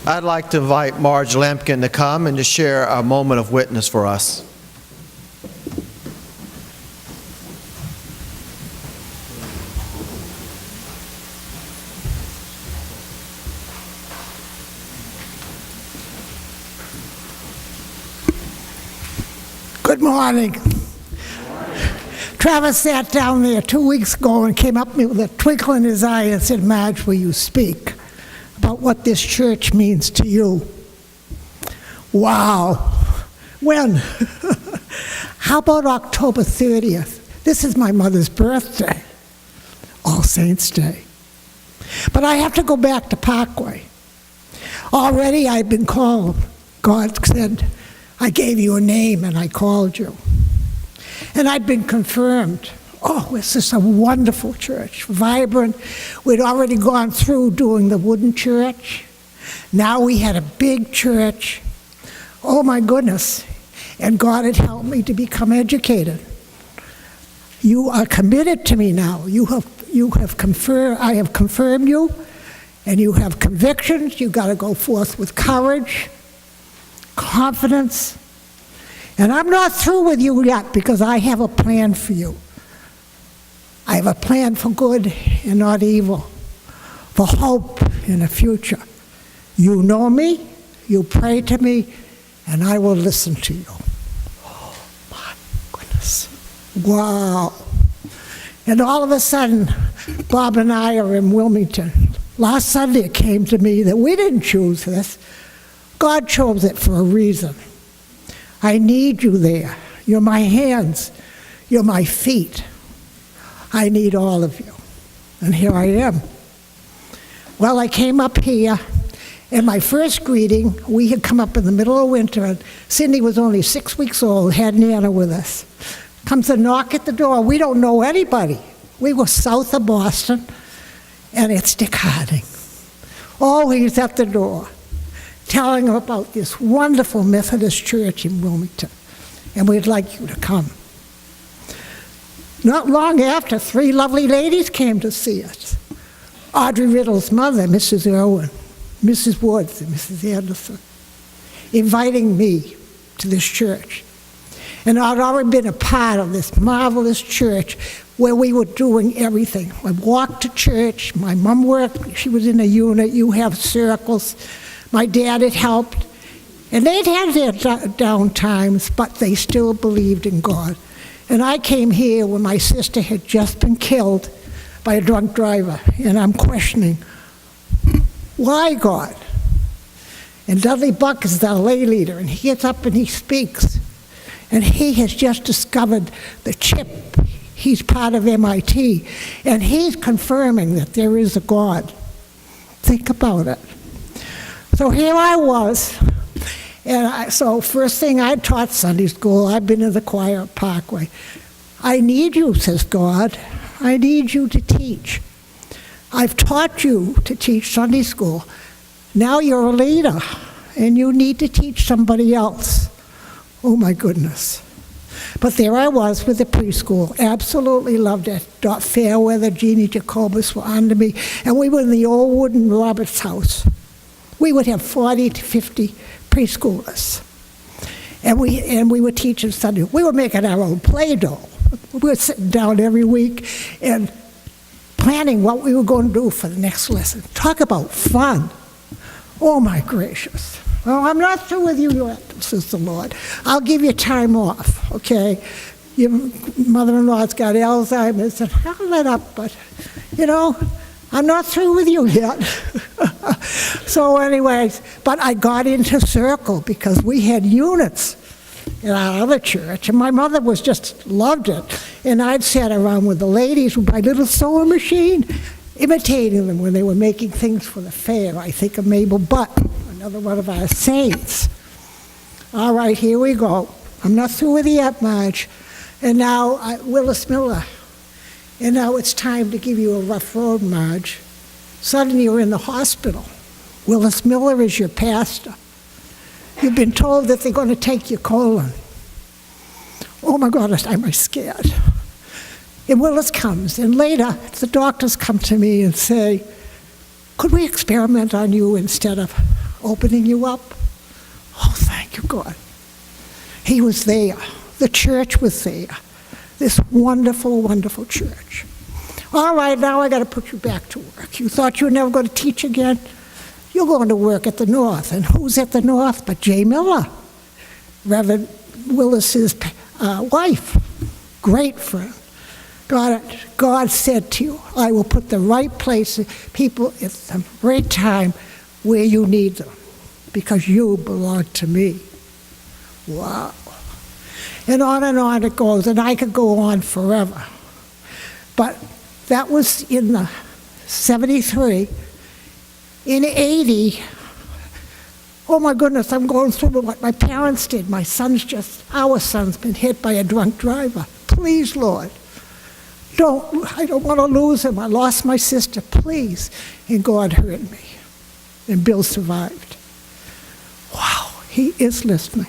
I'd like to invite MarjorieLamkin to come and to share a moment of witness for us. Good morning. Travis sat down there 2 weeks ago and came up to me with a twinkle in his eye and said, "Marge, will you speak about what this church means to you?" Wow. When? How about October 30th? This is my mother's birthday, All Saints Day. But I have to go back to Parkway. Already I've been called. God said, "I gave you a name and I called you." And I'd been confirmed. Oh, it's just a wonderful church, vibrant. We'd already gone through doing the wooden church. Now we had a big church. Oh my goodness. And God had helped me to become educated. You are committed to me now. You have confirmed, I have confirmed you, and you have convictions. You got to go forth with courage, confidence. And I'm not through with you yet, because I have a plan for you. I have a plan for good and not evil, for hope in the future. You know me, you pray to me, and I will listen to you. Oh my goodness. Wow. And all of a sudden, Bob and I are in Wilmington. Last Sunday it came to me that we didn't choose this. God chose it for a reason. I need you there. You're my hands. You're my feet. I need all of you. And here I am. Well, I came up here, and my first greeting, we had come up in the middle of winter, and Cindy was only 6 weeks old, had Nana with us. Comes a knock at the door. We don't know anybody. We were south of Boston, and it's Dick Harding. Oh, he's at the door, telling them about this wonderful Methodist church in Wilmington, and we'd like you to come. Not long after, 3 lovely ladies came to see us. Audrey Riddle's mother, Mrs. Irwin, Mrs. Woods, and Mrs. Anderson, inviting me to this church. And I'd already been a part of this marvelous church where we were doing everything. I walked to church, my mom worked, she was in a unit, you have circles. My dad had helped, and they'd had their down times, but they still believed in God. And I came here when my sister had just been killed by a drunk driver, and I'm questioning, why God? And Dudley Buck is the lay leader, and he gets up and he speaks, and he has just discovered the chip. He's part of MIT, and he's confirming that there is a God. Think about it. So here I was, and so first thing I taught Sunday school. I've been in the choir at Parkway. I need you, says God. I need you to teach. I've taught you to teach Sunday school. Now you're a leader, and you need to teach somebody else. Oh my goodness. But there I was with the preschool, absolutely loved it. Dot Fairweather, Jeannie Jacobus were under me, and we were in the old wooden Roberts house. We would have 40 to 50 preschoolers. And we were teaching Sunday. We were making our own Play-Doh. We were sitting down every week and planning what we were going to do for the next lesson. Talk about fun. Oh my gracious. Well, I'm not through with you yet, says the Lord. I'll give you time off, okay? Your mother-in-law's got Alzheimer's, and I'll let up, but, you know, I'm not through with you yet. So anyways, but I got into Circle because we had units in our other church, and my mother was just loved it. And I'd sat around with the ladies with my little sewing machine, imitating them when they were making things for the fair. I think of Mabel Butt, another one of our saints. All right, here we go. I'm not through with you yet, Marge. And now, Willis Miller. And now it's time to give you a rough road, Marge. Suddenly you're in the hospital. Willis Miller is your pastor. You've been told that they're going to take your colon. Oh my God, I'm scared. And Willis comes, and later the doctors come to me and say, could we experiment on you instead of opening you up. Oh, thank you, God. He was there. The church was there. This wonderful, wonderful church. All right, now I got to put you back to work. You thought you were never going to teach again? You're going to work at the North. And who's at the North but Jay Miller, Reverend Willis's wife, great friend. God said to you, I will put the right people at the right time where you need them, because you belong to me. Wow. And on it goes, and I could go on forever. But that was in the 73. In 80, oh my goodness, I'm going through what my parents did. Our son's been hit by a drunk driver. Please, Lord, I don't want to lose him. I lost my sister, please. And God heard me. And Bill survived. Wow, he is listening.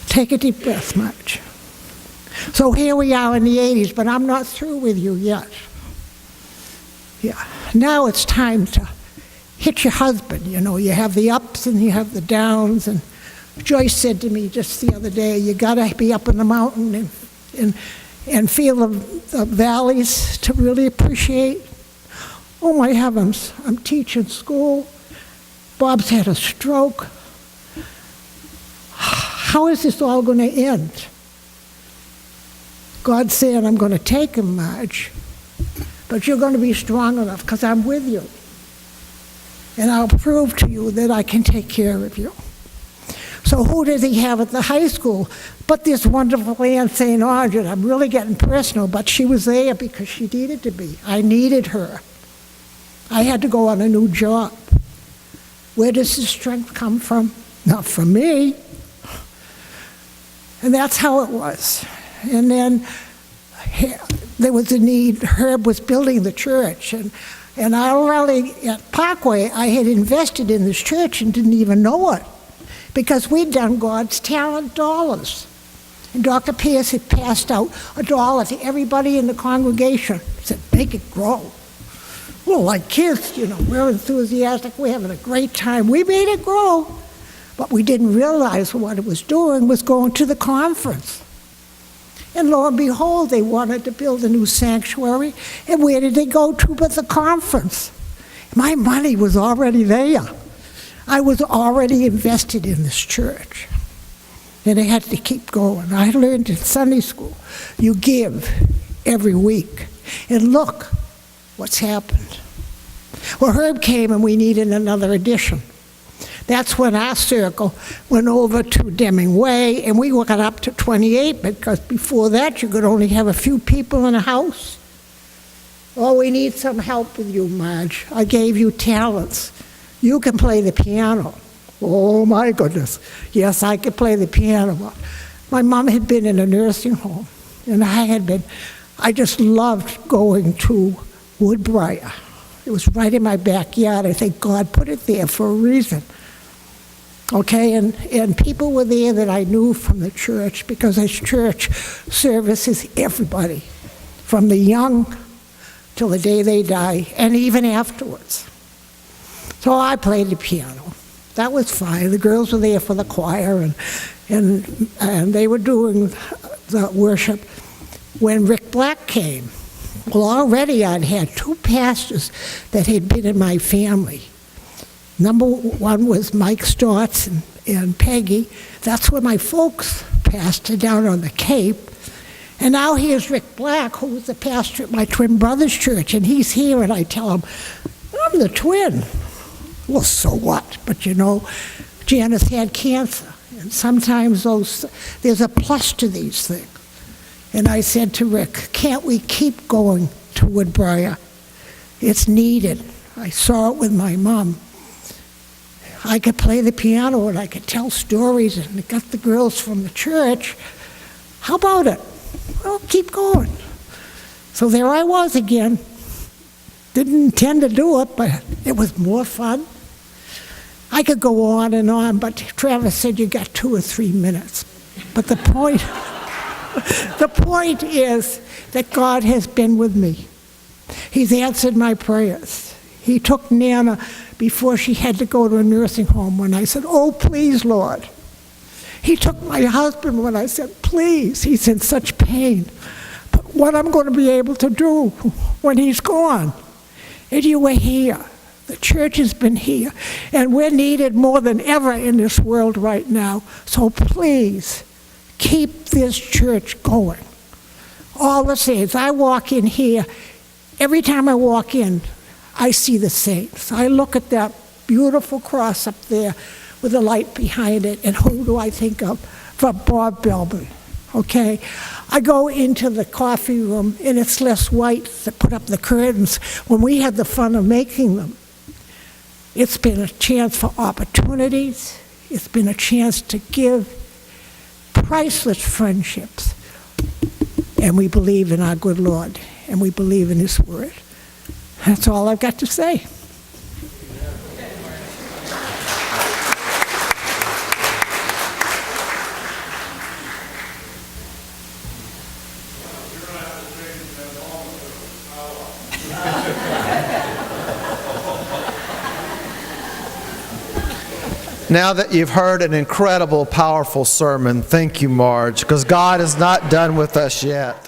Take a deep breath, Marge. So here we are in the 80s, but I'm not through with you yet. Yeah, now it's time to hit your husband. You know, you have the ups and you have the downs. And Joyce said to me just the other day, you got to be up in the mountain and feel the valleys to really appreciate. Oh my heavens, I'm teaching school. Bob's had a stroke. How is this all going to end? God's saying, I'm going to take him, Marge, but you're going to be strong enough because I'm with you. And I'll prove to you that I can take care of you. So who does he have at the high school but this wonderful Aunt St. Audrey? I'm really getting personal, but she was there because she needed to be. I needed her. I had to go on a new job. Where does the strength come from? Not from me. And that's how it was. And then there was a need. Herb was building the church. And I already, at Parkway, I had invested in this church and didn't even know it, because we'd done God's talent dollars. And Dr. Pierce had passed out $1 to everybody in the congregation. He said, make it grow. Well, like kids, you know, we're enthusiastic, we're having a great time. We made it grow. But we didn't realize what it was doing was going to the conference. And lo and behold, they wanted to build a new sanctuary. And where did they go to but the conference? My money was already there. I was already invested in this church. And I had to keep going. I learned in Sunday school, you give every week. And look what's happened. Well, Herb came and we needed another addition. That's when our circle went over to Deming Way, and we got up to 28, because before that you could only have a few people in a house. Oh, we need some help with you, Marge. I gave you talents. You can play the piano. Oh my goodness. Yes, I could play the piano. My mom had been in a nursing home, and I just loved going to Woodbriar. It was right in my backyard. I think God put it there for a reason. Okay, and people were there that I knew from the church, because this church services everybody, from the young till the day they die, and even afterwards. So I played the piano. That was fine. The girls were there for the choir, and they were doing the worship. When Rick Black came, well, already I'd had 2 pastors that had been in my family. Number 1 was Mike Stotts and Peggy. That's where my folks pastored down on the Cape. And now here's Rick Black, who was the pastor at my twin brother's church, and he's here, and I tell him, I'm the twin. Well, so what? But you know, Janice had cancer, and sometimes there's a plus to these things. And I said to Rick, can't we keep going to Woodbriar? It's needed. I saw it with my mom. I could play the piano and I could tell stories and it got the girls from the church. How about it? Well, keep going. So there I was again. Didn't intend to do it, but it was more fun. I could go on, but Travis said you got 2 or 3 minutes. But the point is that God has been with me. He's answered my prayers. He took Nana before she had to go to a nursing home when I said, "Oh, please, Lord." He took my husband when I said, "Please." He's in such pain. But what I'm going to be able to do when he's gone. And you were here. The church has been here. And we're needed more than ever in this world right now. So please, keep this church going. All the saints. I walk in here. Every time I walk in, I see the saints. I look at that beautiful cross up there with the light behind it, and who do I think of? But Bob Belbin, okay? I go into the coffee room, and it's Les White that put up the curtains when we had the fun of making them. It's been a chance for opportunities. It's been a chance to give priceless friendships. And we believe in our good Lord, and we believe in His Word. That's all I've got to say. Now that you've heard an incredible, powerful sermon, thank you, Marge, because God is not done with us yet.